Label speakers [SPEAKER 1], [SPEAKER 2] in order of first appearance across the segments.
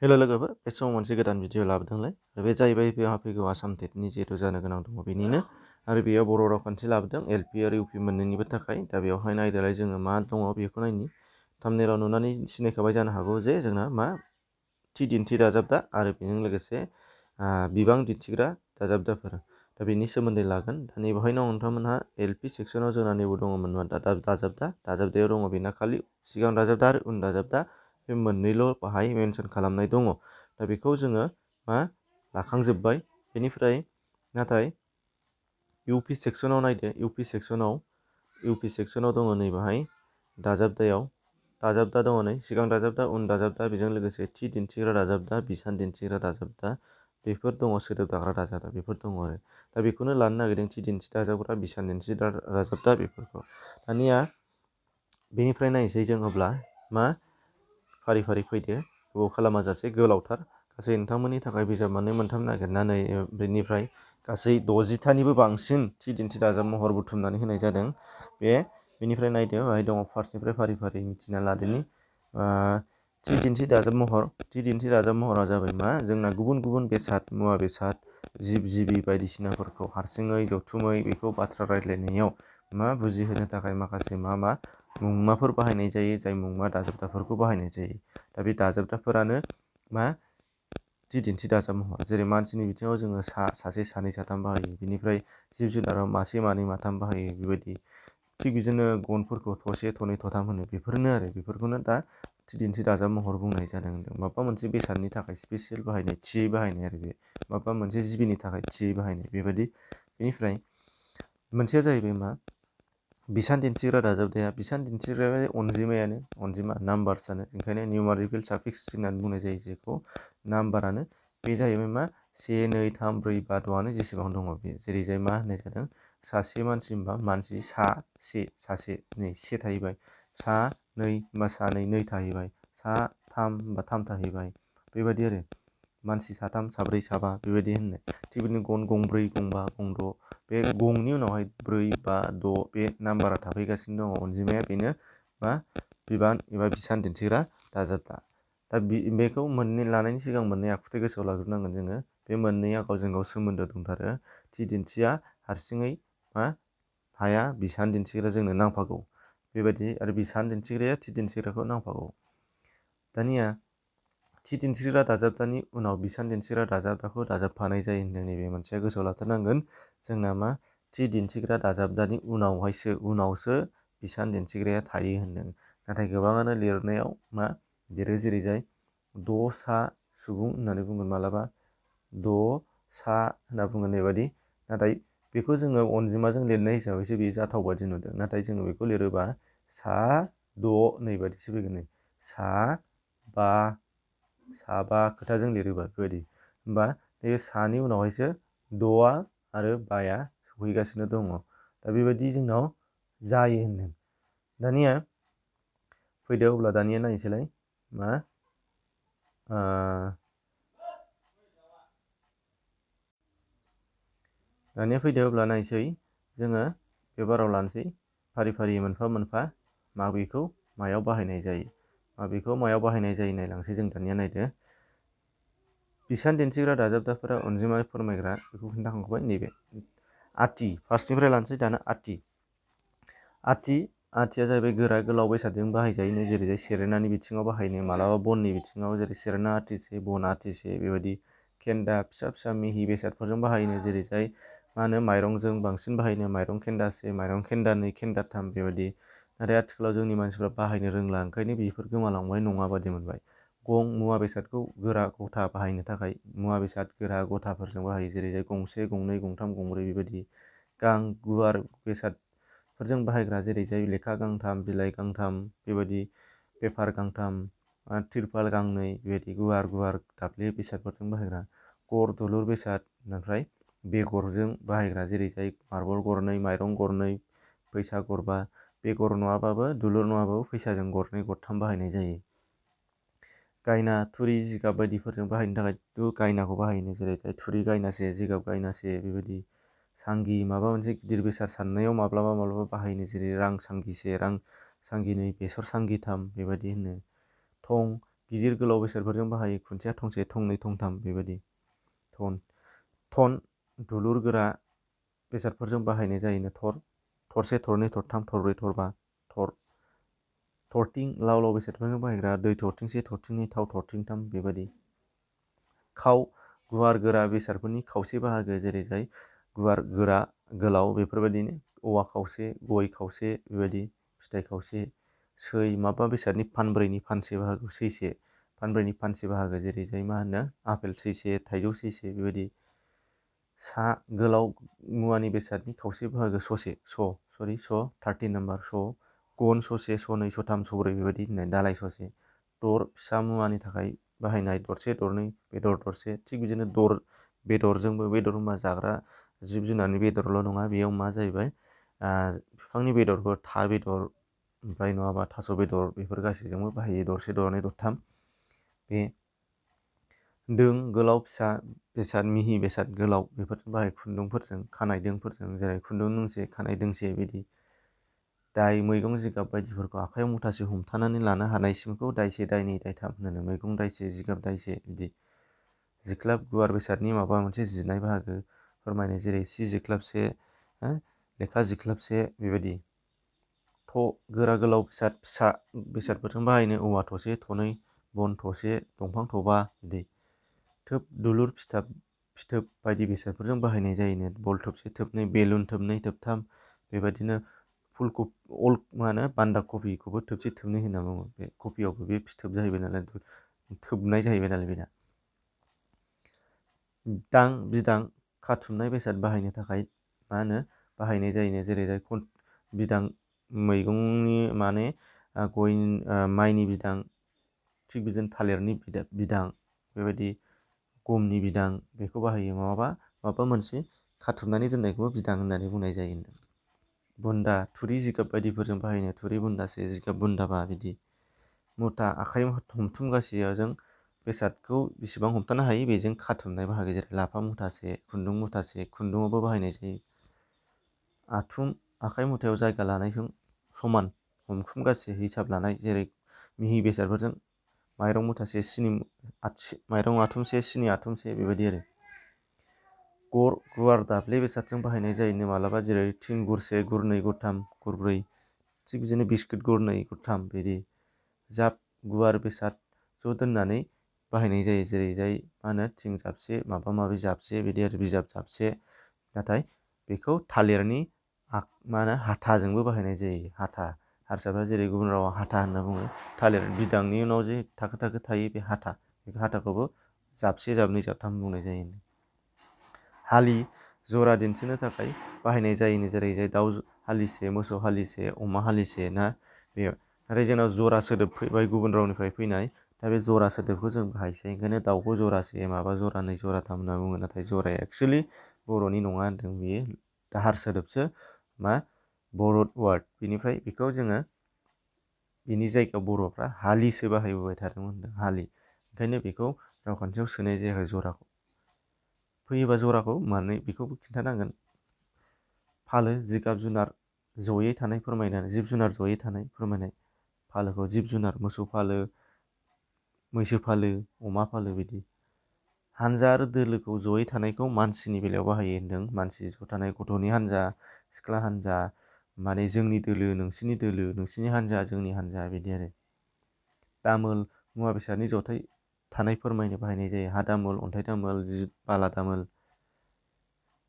[SPEAKER 1] हेल' लोगोफोर, बे समाव मोनसे गोदान भिडिअ लाबोदोंलाय। बे जाहैबाय बेहा फैगौ आसाम टेटनि जिहेथु जानो गोनां दङ बेनिनो आरो बेयाव बर' रावखान्थि लाबोदों एलपि आरो इउपि मोननैनिबो थाखाय। दा बेवहाय नायदोलाय जोङो मा दङ बेखौ नायनि। थाम्बनेलाव नुनानै सिनायखाबाय जानो हागौ जे जोंना मा थि दिन्थि दाजाबदा आरो बेजों लोगोसे बिबां दिन्थिग्रा दाजाबदाफोर। दा बेनि सोमोन्दै लागोन। दा नैबेवहायनो नोंथांमोनहा एलपि सेक्सनाव जोंना नैबो दङमोन मा दाजाबदायाव दङ बेना खालि सिगां दाजाबदा आरो उन दाजाबदा बे मोननैल' बाहाय मेनसन खालामनाय दङ। दा बेखौ जोङो मा लाखांजोब्बाय। बेनिफ्राय नाथाय इउपि सेक्सनाव नायदो। इउपि सेक्सनाव दङ नैबाहाय दाजाबदा दङ नै सिगां दाजाबदा उन दाजाबदा बेजों लोगोसे थि दिन्थिग्रा दाजाबदा बिसान दिन्थिग्रा दाजाबदा बेफोर दङ सोदोब दाग्रा दाजाबदा बेफोर दङ आरो। दा बेखौनो लानो नागिरदों थि दिन्थि दाजाबग्रा बिसान दिन्थि दाजाबदा बेफोरखौ। दानिया बेनिफ्राय नायनोसै जों अब्ला मा फारि फारि फैदो गोबाव खालामाजासे गोलावथार गासै नोंथांमोननि थाखाय बिजाब मोननै मोनथाम नागिरनानै बेनिफ्राय गासै 60थानिबो बांसिन थि दिन्थि दाजाब महर बुथुमनानै होनाय जादों। बेनिफ्राय नायदो बेहाय दङ फार्स्टनिफ्राय फारि फारि मिथिना लादोनि थि दिन्थि दाजाब महर। थि दिन्थि दाजाब महरा जाबाय मा जोंना गुबुन गुबुन बेसाद मुवा बेसाद जिब जिबि बायदिसिनाफोरखौ हारसिङै जथुमै बेखौ बाथ्रा रायज्लायनायाव मा बुजिहोनो थाखाय माखासे मा मुंमाफोर बाहायनाय जायो जाय मुंमा दाजाबदाफोरखौ बाहायनाय जायो। दा बे दाजाबदाफोरानो मा थि दिन्थि दाजाब महर। जेरै मानसिनि बिथिङाव जोङो सासे सानै साथाम बाहायो। बिनिफ्राय जिब जुनाराव मासे मानै माथाम बाहायो बेबायदि। थिग बिदिनो गनफोरखौ थसे थनै थथाम होनो बेफोरनो आरो बेफोरखौनो दा थि दिन्थि दाजाब महर बुंनाय जादों होनदों। माबा मोनसे बेसादनि थाखाय स्पेसियेल बाहायनाय थियै बाहायनाय आरो बे माबा मोनसे जिबिनि थाखाय थियै बाहायनाय बेबायदि। बेनिफ्राय मोनसेया जाहैबाय मा बिसान दिन्थिग्रा दाजाबदाया बिसान दिन्थिग्राया अनजिमा नाम्बार्सआनो ओंखायनो निउमारिकेल साफिक्स होननानै बुंनाय जायो जेखौ नाम्बारानो बे जाहैबाय मा 1 2 3 4 5 6आनो जेसेबां दङ बे जेरैजाय मा होननाय जादों सासे मानसि होनबा मानसि सासे नै से थाहैबाय सा नै होनबा सानै नै थाहैबाय सा थाम होनबा थाम थाहैबाय बेबायदि आरो मानसि साथाम साब्रै साबा बेबायदि होननाय। थिग बिदिनो गन गंब्रै गंबा गंद' बे गंनि उनावहाय 4 5 6 बे नाम्बारा थाफैगासिनो दङ अनजिमाया बेनो मा बिबान एबा बिसान दिन्थिग्रा दाजाबदा। दा बेखौ मोननै लानायनि सिगां मोननै आखुथाय गोसोआव लाग्रोनांगोन जोङो। बे मोननैया गावजों गाव सोमोन्दो दंथारो। थि दिन्थिया हारसिङै मा हाया बिसान दिन्थिग्रा जोंनो नांफागौ बेबायदि आरो बिसान दिन्थिग्राया थि दिन्थिग्राखौ नांफागौ। दानिया थि दिन्थिग्रा दाजाबदानि उनाव बिसान दिन्थिग्रा दाजाबदाखौ दाजाबफानाय जायो होनदों। नैबे मोनसेया गोसोआव लाथारनांगोन जोंना मा थि दिन्थिग्रा दाजाबदानि उनावसो बिसान दिन्थिग्राया थायो होनदों। नाथाय गोबाङानो लिरनायाव मा लिरो जेरैजाय 6 सा सुबुं होननानै बुंगोन मालाबा 6 सा होनना बुंगोन बेबायदि। नाथाय बेखौ जोङो अनजिमाजों लिरनाय हिसाबैसो बेयो जाथाव बादि नुदों। नाथाय जोङो बेखौ लिरोबा सा 6 नै बादिसो फैगोन नै सा 5 खोथाजों लिरोबा बेबायदि होमबा नैबे सानि उनावहायसो 6आ आरो 5या सफैगासिनो दङ। दा बेबायदि जोंनाव जायो होनदों। दानिया फैदो अब्ला दानिया नायनोसैलाय मा दानिया फैदो अब्ला नायसै जोङो बे बाराव लानोसै फारि फारि मोनफा मोनफा माबेखौ मायाव बाहायनाय जायो नायलांसै जों दानिया नायदो। बिसान दिन्थिग्रा दाजाबदाफोरा अनजिमा फोरमायग्रा बेखौ खिन्थाखांबाय। नैबे आथि फार्स्टनिफ्राय लानोसै दाना आथिया जाहैबाय गोरा गोलाव बेसादजों बाहायजायो जेरैजाय सेरेनानि बिथिङाव बाहायनो मालाबा बननि बिथिङाव जेरै सेरेना आथिसे बन आथिसे बेबायदि खेन्दा फिसा फिसा मिहि बेसादफोरजों बाहायनो जेरैजाय मा होनो माइरंजों बांसिन बाहायनो माइरं खेन्दासे माइरं खेन्दानै खेन्दाथाम बेबायदि। नाथाय आथिखालाव जोंनि मानसिफ्रा बाहायनो रोंला ओंखायनो बेफोर गोमालांबाय नङा बादि मोनबाय। मुवा बेसादखौ गोरा गथा बाहायनो थाखाय मुवा बेसाद गोरा गथाफोरजों बाहायो जेरैजाय गंसे गंनै गंथाम गंब्रै बेबायदि। गुवार बेसादफोरजों बाहायग्रा जेरैजाय लेखा गांथाम बिलाइ गांथाम बेबायदि पेपार गांथाम तिरपाल गांनै बेबायदि गुवार गुवार दाब्ले बेसादफोरजों बाहायग्रा। गर दुलुर बेसाद ओमफ्राय बेगरजों बाहायग्रा जेरैजाय मार्बल गरनै माइरं गरनै फैसा गरबा बेगर नङाबाबो दुलुर नङाबाबो फैसाजों गरनै गरथाम बाहायनाय जायो। गायना थुरि जिगाब बायदिफोरजों बाहायनो थाखाय गायनाखौ बाहायनो जेरैजाय थुरि गायनासे जिगाब गायनासे बेबायदि। सांगि माबा मोनसे गिदिर बेसाद साननायाव माब्लाबा बाहायनो जेरै रां सांगिसे रां सांगिनै बेसर सांगिथाम बेबायदि होनो। थं गिदिर गोलाव बेसादफोरजों बाहायो खुन्थिया थंसे थंनै थंथाम बेबायदि। थन दुलुर गोरा बेसादफोरजों बाहायनाय जायोनो थरसे थरनै थरथाम थरब्रै थरबा थरथिं लाव लाव बेसादफोरजों बाहायग्रा दै थरथिंसे थरथिंनै थाव थरथिंथाम बेबायदि। खाव गुवार गोरा बेसादफोरनि खावसे बाहागो जेरै जाय गुवार गोरा गोलाव बेफोरबायदिनो औवा खावसे गय खावसे बेबायदि फिथाइ खावसे सै माबा बेसादनि फानब्रैनि फानसे बाहागो सैसे फानब्रैनि फानसे बाहागो जेरै जाय मा होनो आपेल सैसे थाइजौ सैसे बेबायदि। सा गोलाव मुवानि बेसादनि खावसे बाहागो ससे स 13 नाम्बार गन ससे सनै सथाम सब्रै बेबायदि होननाय दालाय ससे। दर फिसा मुवानि थाखाय बाहायनाय दरसे दरनै बेदर दरसे थिग बिदिनो बेदरजोंबो बेदर होनबा जाग्रा जिब जुनारनि बेदरल' नङा बेयाव मा जाहैबाय बिफांनि बेदरफोर था बेदर ओमफ्राय नङाबा थास' बेदर बेफोर गासैजोंबो बाहायो दरसे दरनै दरथाम। बे दों गोलाव फिसा बेसाद मिहि बेसाद गोलाव बेफोरजों बाहाय खुन्दुंफोरजों खानाय दोंफोरजों जेरै खुन्दुं दोंसे खानाय दोंसे बिदि। दाय मैगं जिगाब बायदिफोरखौ आखाइयाव मुथासे हमथानानै लानो हानायसिमखौ दायसे दायनै दायथाम होनो मैगं दायसे जिगाब दायसे बिदि। जिख्लाब गुवार बेसादनि माबा मोनसे जिनाय बाहागो फोरमायनाय जेरै सि जिख्लाबसे लेखा जिख्लाबसे बेबायदि। गोरा गोलाव बेसाद फिसा बेसादफोरजों बाहायनो औवा थसे थनै बन थसे दंफां थबा बिदि। थोब दुलुर फिथोब बायदि बेसादफोरजों बाहायनाय जायोनो बल थोबसे थोबनै बेलुन थोबनै थोबथाम बेबायदिनो मा होनो बान्दा कफिखौबो थोबसे थोबनै होनना बुङो बे कफियावबो बे फिथोब जाहैबाय नालाय थोबनाय जाहैबाय नालाय बेना। बिदां खाथुमनाय बेसाद बाहायनो थाखाय मा होनो बाहायनाय जायोनो जेरै बिदां मैगंनि माने माइनि बिदां थिग बिदिनो थालिरनि बिदां बेबायदि गमनि बिदां बेखौ बाहायो माबा मोनसे खाथुमनानै दोननायखौबो बिदां होननानै बुंनाय जायो। बुन्दा थुरि जिगाब बायदिफोरजों बाहायनो थुरि बुन्दासे जिगाब बुन्दाबा बिदि। मुथा आखाइ हमथुमगासेजों बेसादखौ बेसेबां हमथानो हायो बेजों खाथुमनाय बाहागो जेरै लाफा मुथासे खुन्दुं मुथासे खुन्दुङावबो बाहायनाय जायो। आथुम आखाइ मुथायाव जायगा लानायजों समान हमथुमगासे हिसाब लानाय जेरै मिहि बेसादफोरजों माइरं मुथासे माइरं आथुमसे सिनि आथुमसे बेबायदि आरो। गर गुवार दाब्ले बेसादजों बाहायनाय जायोनो मालाबा जेरै थिं गुरसे गुरनै गुरथाम गुरब्रै थिग बिदिनो बिस्कुट गुरनै गुरथाम बिदि। जाब गुवार बेसाद ज' दोननानै बाहायनाय जायो जेरै जाय मा होनो थिं जाबसे माबा माबि जाबसे बिदि आरो बिजाब जाबसे नाथाय बेखौ थालिरनि मा होनो हाथाजोंबो बाहायनाय जायो। हारसाफ्रा जेरै गुबुन रावाव हाथा होनना बुङो थालिर बिदांनि उनाव जे थाखो थाखो थायो बे हाथाखौबो जाबसे जाबनै जाबथाम बुंनाय जायो। हालि जरा दिन्थिनो थाखाय बाहायनाय जायोनो जेरै जाय दाउ हालिसे मोसौ हालिसे अमा हालिसे ना बेयाव नाथाय जोंनाव जरा सोदोब फैबाय गुबुन रावनिफ्राय फैनाय दा बे जरा सोदोबखौ जों बाहायसै ओंखायनो दाउखौ जरासे माबा जरानै जराथाम होनना बुङो नाथाय जराया एक्सुवेलि बर'नि नङा होनदों बेयो दाहार सोदोबसो बर'ड वार्ड बेनिफ्राय बेखौ जोङो बिनि जायगायाव बर'फ्रा हालिसो बाहायबोबाय थादोंमोन होनदों हालि ओंखायनो बेखौ रावखान्थियाव सोनाय जायाखै जराखौ। फैयोबा जराखौ माने बेखौबो खिन्थानांगोन। फालो जिगाब जुनार जयै थानाय फोरमायनाय जिब जुनार जयै थानाय फोरमायनाय फालोखौ जिब जुनार मोसौ फालो मैसो फालो अमा फालो बिदि। हानजा आरो दोलोखौ जयै थानायखौ मानसिनि बेलायाव बाहायो होनदों मानसि ज' थानाय गथ'नि हान्जा सिख्ला हान्जा माने जोंनि दोलो नोंसिनि हान्जा जोंनि हान्जा बिदि आरो। दामोल मुवा बेसादनि जथाय थानाय फोरमायनो बाहायनाय जायो हा दामोल अन्थाइ दामोल बाला दामोल।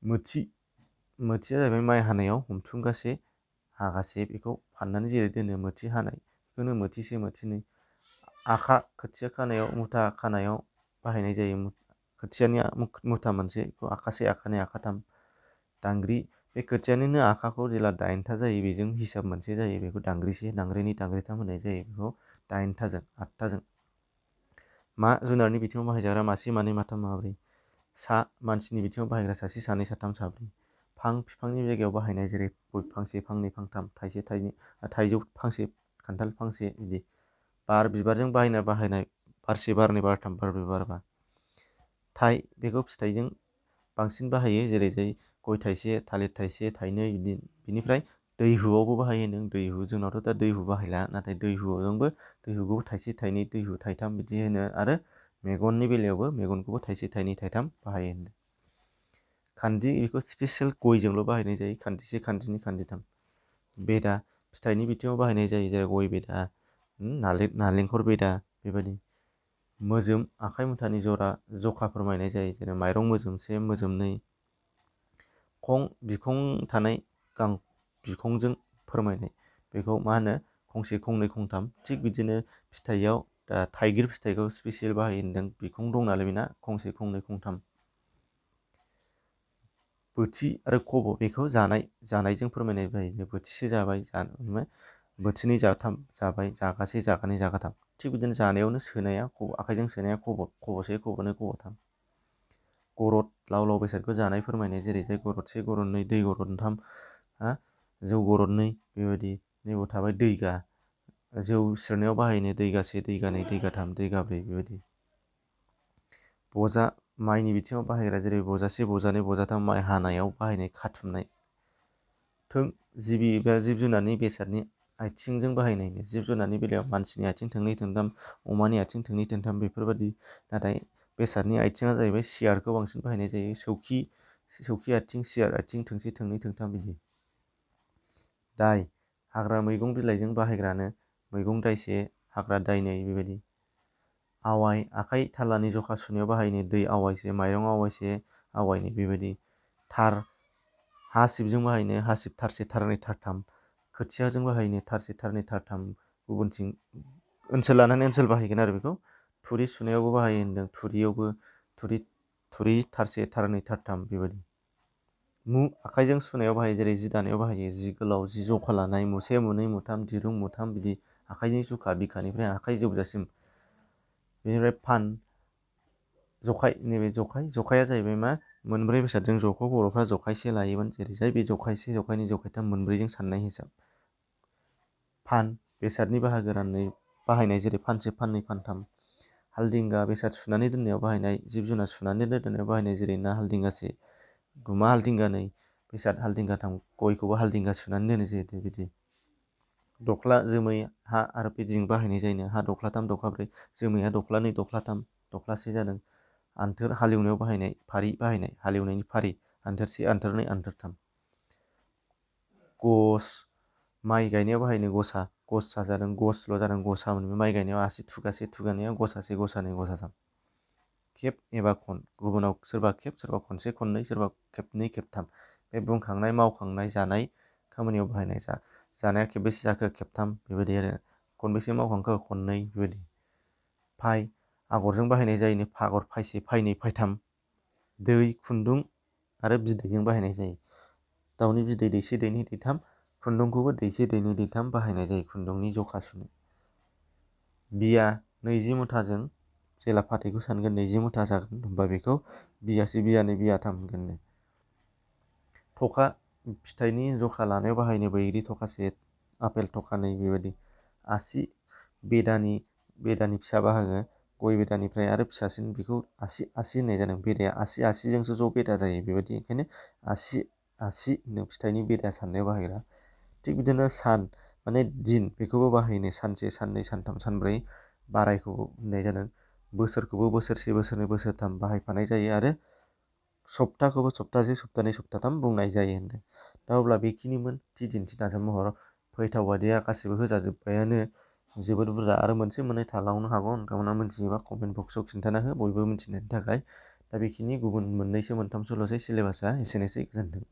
[SPEAKER 1] मोथिया जाहैबाय माइ हानायाव हमथुमगासे हागासे बेखौ फाननानै जेरै दोनो मोथि हानाय बेखौनो मोथिसे मोथिनै। खोथिया खानायाव मुथा खानायाव बाहायनाय जायो खोथियानि मुथा मोनसे बेखौ आखासे आखानै आखाथाम। दांग्रि बे खोथियानिनो आखाखौ जेला 8था जायो बेजों हिसाब मोनसे जायो बेखौ दांग्रिसे दांग्रिनै दांग्रिथाम होनाय जायो बेखौ 8थाजों 8थाजों। मा जुनारनि बिथिङाव बाहायजाग्रा मासे मानै माथाम माब्रै। मानसिनि बिथिङाव बाहायग्रा सासे सानै साथाम साब्रै। बिफांनि जायगायाव बाहायनाय जेरै गय फांसे फांनै फांथाम थाइसे थाइनै थाइजौ फांसे खान्थाल फांसे बिदि। बार बिबारजों बाहायनाय बारसे बारनै बारथाम बारब्रै बारबा। बेखौ फिथाइजों बांसिन बाहायो जेरै गय थाइसे थालिर थाइसे थाइनै बिदि बिनिफ्राय दैहुआवबो बाहायो नों दैहु जोंनावथ' दा दैहु बाहायला नाथाय दैहुजोंबो दैहुखौबो थाइसे थाइनै दैहु थाइथाम बिदि होनो आरो मेगननि बेलायावबो मेगनखौबो थाइसे थाइनै थाइथाम बाहायो होनो। खान्दि बेखौ स्पेसियेल गयजोंल' बाहायनाय जायो खान्दिसे खान्दिनै खान्दिथाम। बेदा फिथाइनि बिथिङाव बाहायनाय जायो जेरै गय बेदा नालेंखर बेदा बेबायदि। मोजोम आखाइ मुथानि जखा फोरमायनाय जायो जेरै माइरं मोजोमसे मोजोमनै। बिखं थानाय बिखंजों फोरमायनाय बेखौ मा होनो खंसे खंनै खंथाम। थिग बिदिनो फिथाइयाव दा थाइगिर फिथाइखौ स्पेसियेल बाहायो होनदों बिखं दं नालाय बेना खंसे खंनै खंथाम। बोथि आरो खब' बेखौ जानायजों फोरमायनाय जायो बोथिसे जाबाय बोथिनै जाबाय जागासे जागानै जागाथाम। थिग बिदिनो जानायावनो सोनाया आखाइजों सोनाया खब'से खब'नै खब'थाम। गरद लाव लाव बेसादखौ जानाय फोरमायनाय जेरै गरदसे गरदनै दै गरदथाम जौ गरदनै बेबायदि। नैबाव थाबाय दैगा जौ सेरनायाव बाहायनो दैगासे दैगानै दैगाथाम दैगाब्रै बेबायदि। बजा माइनि बिथिङाव बाहायग्रा जेरै बजासे बजानै बजाथाम माइ हानायाव बाहायनाय खाथुमनाय। जिबि एबा जिब जुनारनि बेसादनि आथिंजों बाहायनाय जिब जुनारनि बेलायाव मानसिनि आथिं थोंनै थोंथाम अमानि आथिं थोंनै थोंथाम बेफोरबायदि। नाथाय बेसादनि आथिङा जाहैबाय सियारखौ बांसिन बाहायनाय जायो सौखि आथिं सियार आथिं थोंसे थोंनै थोंथाम बिदि। दाइ हाग्रा मैगं बिलाइजों बाहायग्रानो मैगं दाइसे हाग्रा दायनै बेबायदि। आवाय आखाइ थालानि जखा सुनायाव बाहायनो दै आवायसे माइरं आवायसे आवायनै बेबायदि। थार हासिबजों बाहायनो हासिब थारसे थारनै थारथाम। खोथियाजों बाहायनो थारसे थारनै थारथाम गुबुनथिं ओनसोल लानानै ओनसोल बाहायगोन आरो बेखौ। थुरि सुनायावबो बाहायो होनदों थुरियावबो थुरि थारसे थारनै थारथाम बेबायदि। आखाइजों सुनायाव बाहायो जेरै जि दानायाव बाहायो जि गोलाव जि जखा लानाय मुसे मुनै मुथाम दिरुं मुथाम बिदि आखाइनि जखा बिखानिफ्राय आखाइ जोबजासिम। बेनिफ्राय नैबे जखाया जाहैबाय मा मोनब्रै बेसादजों ज'खौ बर'फ्रा जखायसे लायोमोन जेरैजाय बे जखायसे जखायनै जखायथाम मोनब्रैजों साननाय हिसाब। बेसादनि बाहागो राननाय बाहायनाय जेरै फानसे फाननै फानथाम। हालदिंगा बेसाद सुनानै दोननायाव बाहायनाय जिब जुनार सुनानै दोननायाव बाहायनाय जेरै ना हालदिंगासे गुमा हालदिंगानै बेसाद हालदिंगाथाम गयखौबो हालदिंगा सुनानै दोननाय जायो बिदि। दख्ला जोमै हा आरो बिदिजों बाहायनाय जायो हा दख्लाथाम दख्लाब्रै जोमैया दख्लानै दख्लाथाम दख्लासे जादों। आन्थोर हालेवनायाव बाहायनाय फारि बाहायनाय हालेवनायनि फारि आन्थोरसे आन्थोरनै आन्थोरथाम। माइ गायनायाव बाहायनो गसा जादों गसल' जादों गसा माइ गायनायाव आसि थुगासे थुगानायाव गसासे गसानै गसाथाम। खेब एबा खन गुबुनाव सोरबा खेब सोरबा खनसे खननै सोरबा खेबनै खेबथाम। बे बुंखांनाय मावखांनाय जानाय खामानियाव बाहायनाय जानाया खेबबेसे जाखो खेबथाम बेबायदि आरो खनबेसे मावखांखो खननै बेबायदि। आगरजों बाहायनाय जायो फागर फायसे फायनै फायथाम। दै खुन्दुं आरो बिदैजों बाहायनाय जायो। दाउनि बिदै दैसे दैनै दैथाम खुन्दुंखौबो दैसे दैनै दैथाम बाहायनाय जायो खुन्दुंनि जखा सुनो। बिया 20 मुथाजों जेला फाथैखौ सानगोन 20 मुथा जागोन होनबा बेखौ बियासे बियानै बियाथाम होनगोन। थखा फिथाइनि जखा लानायाव बाहायनो बैग्रि थखासे आपेल थखानै बेबायदि। आसि बेदानि फिसा बाहागो गय बेदानिफ्राय आरो फिसासिन बेखौ आसि होननाय जादों। बेदाया आसिजोंसो ज' बेदा जायो बेबायदि ओंखायनो आसि फिथाइनि बेदा साननायाव बाहायग्रा। थिग बिदिनो सान माने दिन बेखौबो बाहायनो सानसे साननै सानथाम सानब्रै बारायखौ होननाय जादों। बोसोरखौबो बोसोरसे बोसोरनै बोसोरथाम बाहायफानाय जायो आरो सप्ताखौबो सप्तासे सप्तानै सप्ताथाम बुंनाय जायो होनदों। दा अब्ला बेखिनिमोन दिन्थि दाजाब महर फैथाव बादिया गासिबो होजाजोब्बायानो जोबोद बुरजा आरो मोनसे मोननै थालांनो हागौ नोंथांमोना मिथियोबा कमेन्ट बक्सआव खिन्थाना हो बयबो मिथिनायनि थाखाय। दा बेखिनि गुबुन मोननैसो मोनथामसोल'सै सिलेबासा एसेनोसै गोजोन्थों।